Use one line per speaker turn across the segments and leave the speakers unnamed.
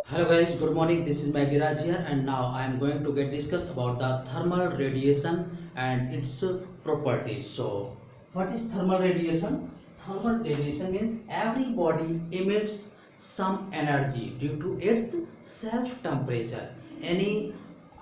Hello guys, good morning. This is Maggi here, and now I am going to get discuss about the thermal radiation and its properties. So, what is thermal radiation? Thermal radiation means every body emits some energy due to its self temperature. Any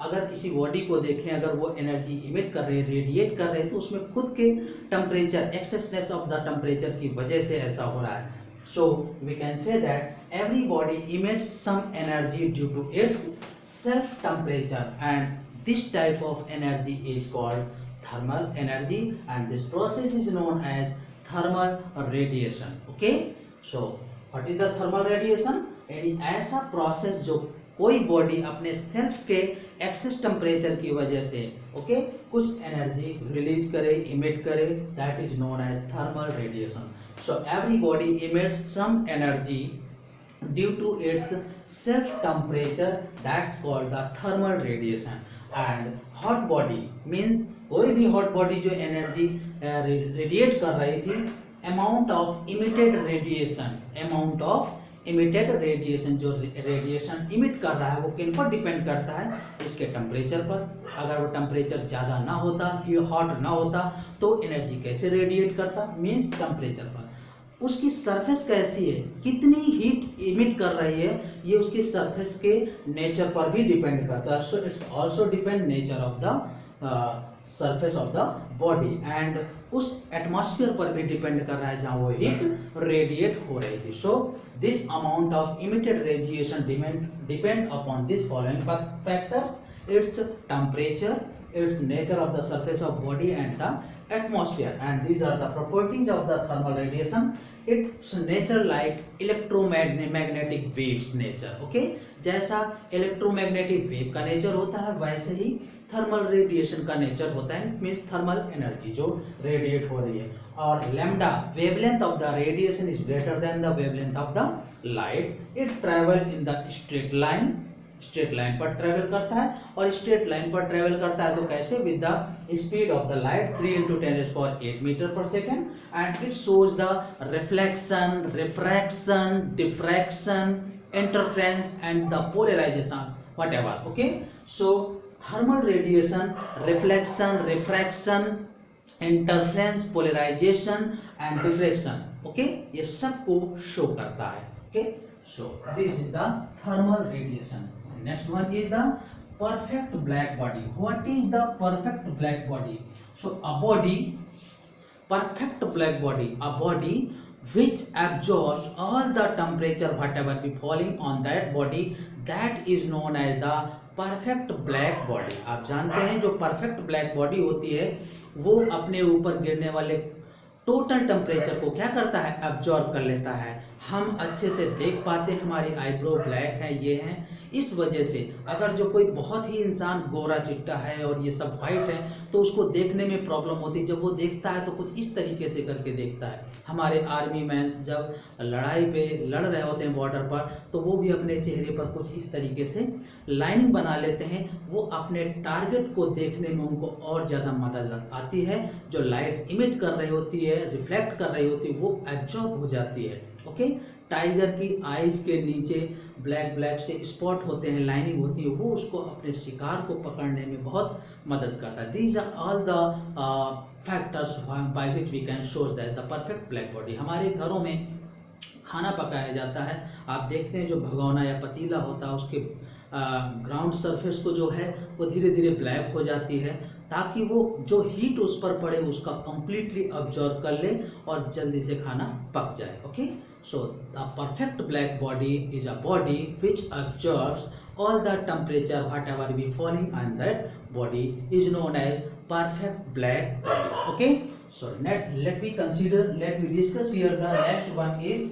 अगर किसी body को देखें, अगर वो energy emit कर रहे हैं, radiate कर रहे हैं, तो उसमें खुद के टेम्परेचर, एक्सेसनेस ऑफ द टेम्परेचर की वजह से ऐसा हो रहा है. So we can say that every body emits some energy due to its self temperature, and this type of energy is called thermal energy, and this process is known as thermal radiation. Okay, so what is the thermal radiation? यानी ऐसा process जो कोई body अपने self के access temperature की वजह से कुछ एनर्जी रिलीज करे, इमिट करे, that is known as thermal radiation. So every body emits some energy due to its self temperature, that's called the thermal radiation. And hot body means कोई भी hot body जो energy radiate कर रही थी, amount of emitted radiation जो radiation emit कर रहा है वो किन पर डिपेंड करता है? इसके टेम्परेचर पर. अगर वो टेम्परेचर ज़्यादा ना होता, हॉट ना होता, तो एनर्जी कैसे रेडिएट करता? मीन्स टेम्परेचर पर. उसकी सरफेस कैसी है, कितनी हीट इमिट कर रही है, ये उसकी सरफेस के नेचर पर भी डिपेंड करता है. So it's also depend nature of the surface of the body, and उस एटमॉस्फेयर पर भी डिपेंड कर रहा है जहां वो हीट रेडिएट हो रही थी. So this amount of emitted radiation depend upon this following factors: its temperature, its nature of the surface of body, and the atmosphere. And these are the properties of the thermal radiation. Its nature like electromagnetic waves nature. Okay, जैसा electromagnetic wave का nature होता है वैसे ही thermal radiation का nature होता है. Means thermal energy जो radiate हो रही है. और lambda wavelength of the radiation is greater than the wavelength of the light. It travel in the straight line पर ट्रेवल करता है, और स्ट्रेट लाइन पर ट्रेवल करता है तो कैसे? With the speed of the light 3 × 10⁸ metre per second. And it shows the reflection, refraction, diffraction, interference and the polarisation whatever. Okay, so thermal radiation reflection, refraction, interference, polarisation and diffraction, okay, ये सब को show करता है. Okay, so this is the thermal radiation. Next one is the perfect black body. What is the perfect black body? So a body, perfect black body, a body which absorbs all the temperature whatever be falling on that body, that is known as the perfect black body. आप जानते हैं जो perfect black body होती है वो अपने ऊपर गिरने वाले टोटल टेम्परेचर को क्या करता है? एब्जॉर्ब कर लेता है. हम अच्छे से देख पाते हैं, हमारी आईब्रो ब्लैक है, ये हैं. इस वजह से अगर जो कोई बहुत ही इंसान गोरा चिट्टा है और ये सब वाइट है तो उसको देखने में प्रॉब्लम होती है. जब वो देखता है तो कुछ इस तरीके से करके देखता है. हमारे आर्मी मैन्स जब लड़ाई पे लड़ रहे होते हैं बॉर्डर पर तो वो भी अपने चेहरे पर कुछ इस तरीके से लाइनिंग बना लेते हैं. वो अपने टारगेट को देखने में उनको और ज़्यादा मदद आती है. जो लाइट इमिट कर रही होती है, रिफ्लेक्ट कर रही होती है, वो एब्जॉर्ब हो जाती है. ओके, टाइगर की आईज के नीचे ब्लैक ब्लैक से स्पॉट होते हैं, लाइनिंग होती है, वो उसको अपने शिकार को पकड़ने में बहुत मदद करता है. These are all the factors by which we can show that the perfect black body. हमारे घरों में खाना पकाया जाता है, आप देखते हैं जो भगोना या पतीला होता है उसके ग्राउंड सरफेस को जो है वो धीरे धीरे ब्लैक हो जाती है ताकि वो जो हीट उस पर पड़े उसका कंप्लीटली अब्जॉर्ब कर ले और जल्दी से खाना पक जाए. Okay, so the perfect black body is a body which absorbs all the temperature whatever be falling on that body is known as perfect black body. Okay, so let me discuss here. The next one is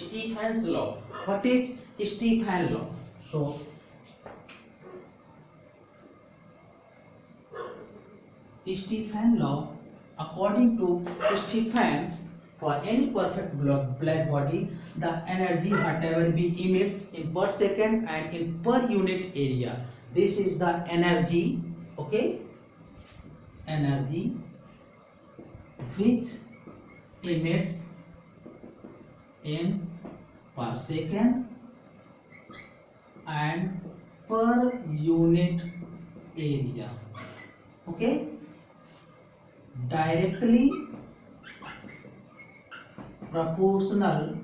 Stefan's law. What is Stefan's law? So Stefan law, according to Stefan, for any perfect black body, the energy whatever be emits in per second and in per unit area. This is the energy, okay, energy which emits in per second and per unit area. Okay, directly proportional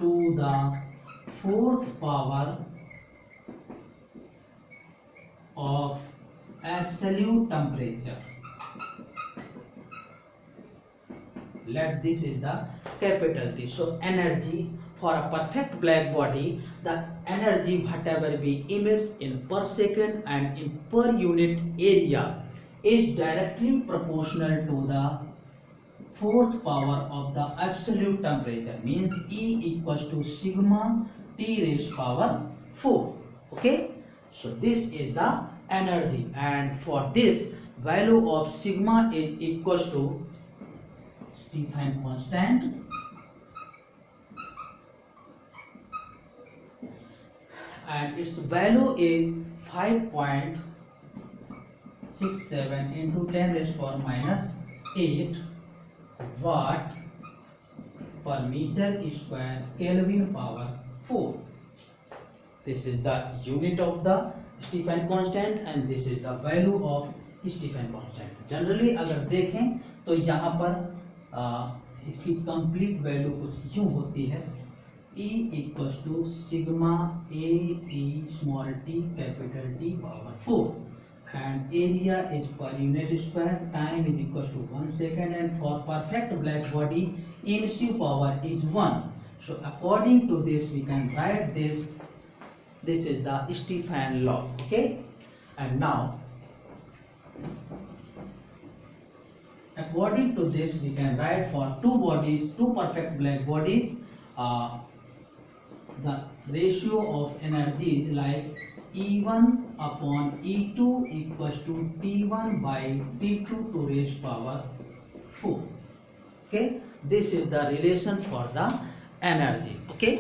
to the fourth power of absolute temperature. Let this is the capital T. So energy for a perfect black body, the energy whatever we emits in per second and in per unit area is directly proportional to the fourth power of the absolute temperature, means E equals to sigma T raised power 4. Okay, so this is the energy, and for this value of sigma is equals to Stefan constant, and its value is 5.67 into 10 raised power minus 8 watt per meter square Kelvin power 4. This is the unit of the Stefan constant and this is the value of Stefan constant. Generally अगर देखें तो यहाँ पर इसकी complete value कुछ यूं होती है, E equals to sigma A T small T capital T power 4 and area is per unit square, time is equals to 1 second, and for perfect black body emissivity power is 1. So according to this we can write this is the Stefan law. Okay, and now according to this we can write for two perfect black bodies, the ratio of energy is like E1 upon E2 equals to T1 by T2 to raised power 4. Okay, this is the relation for the energy. Okay.